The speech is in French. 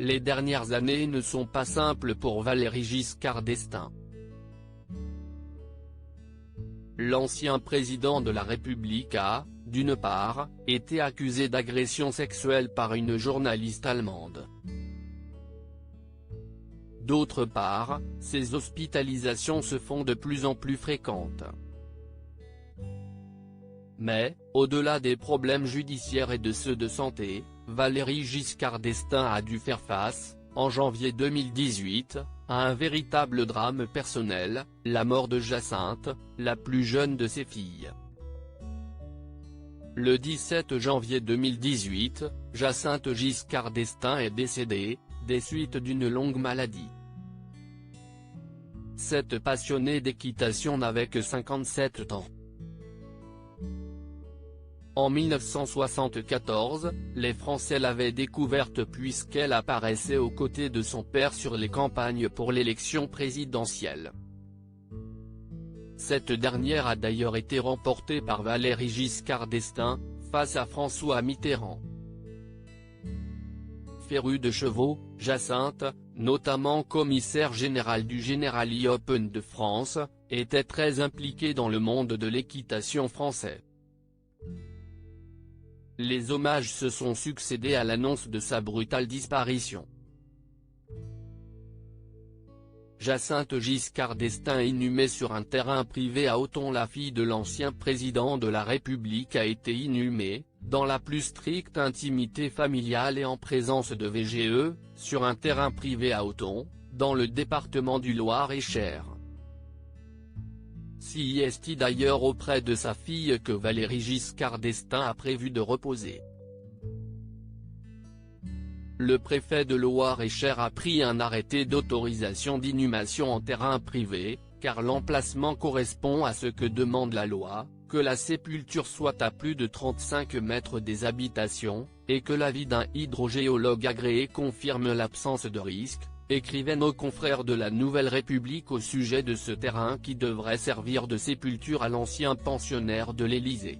Les dernières années ne sont pas simples pour Valéry Giscard d'Estaing. L'ancien président de la République a, d'une part, été accusé d'agression sexuelle par une journaliste allemande. D'autre part, ses hospitalisations se font de plus en plus fréquentes. Mais, au-delà des problèmes judiciaires et de ceux de santé, Valéry Giscard d'Estaing a dû faire face, en janvier 2018, à un véritable drame personnel, la mort de Jacinthe, la plus jeune de ses filles. Le 17 janvier 2018, Jacinthe Giscard d'Estaing est décédée, des suites d'une longue maladie. Cette passionnée d'équitation n'avait que 57 ans. En 1974, les Français l'avaient découverte puisqu'elle apparaissait aux côtés de son père sur les campagnes pour l'élection présidentielle. Cette dernière a d'ailleurs été remportée par Valéry Giscard d'Estaing, face à François Mitterrand. Férue de chevaux, Jacinthe, notamment commissaire général du Generali Open de France, était très impliquée dans le monde de l'équitation français. Les hommages se sont succédé à l'annonce de sa brutale disparition. Jacinthe Giscard d'Estaing, inhumée sur un terrain privé à Auton. La fille de l'ancien président de la République a été inhumée, dans la plus stricte intimité familiale et en présence de VGE, sur un terrain privé à Auton, dans le département du Loir-et-Cher. C'est d'ailleurs auprès de sa fille que Valéry Giscard d'Estaing a prévu de reposer. Le préfet de Loir-et-Cher a pris un arrêté d'autorisation d'inhumation en terrain privé, car l'emplacement correspond à ce que demande la loi, que la sépulture soit à plus de 35 mètres des habitations, et que l'avis d'un hydrogéologue agréé confirme l'absence de risque, écrivaient nos confrères de la Nouvelle République au sujet de ce terrain qui devrait servir de sépulture à l'ancien pensionnaire de l'Élysée.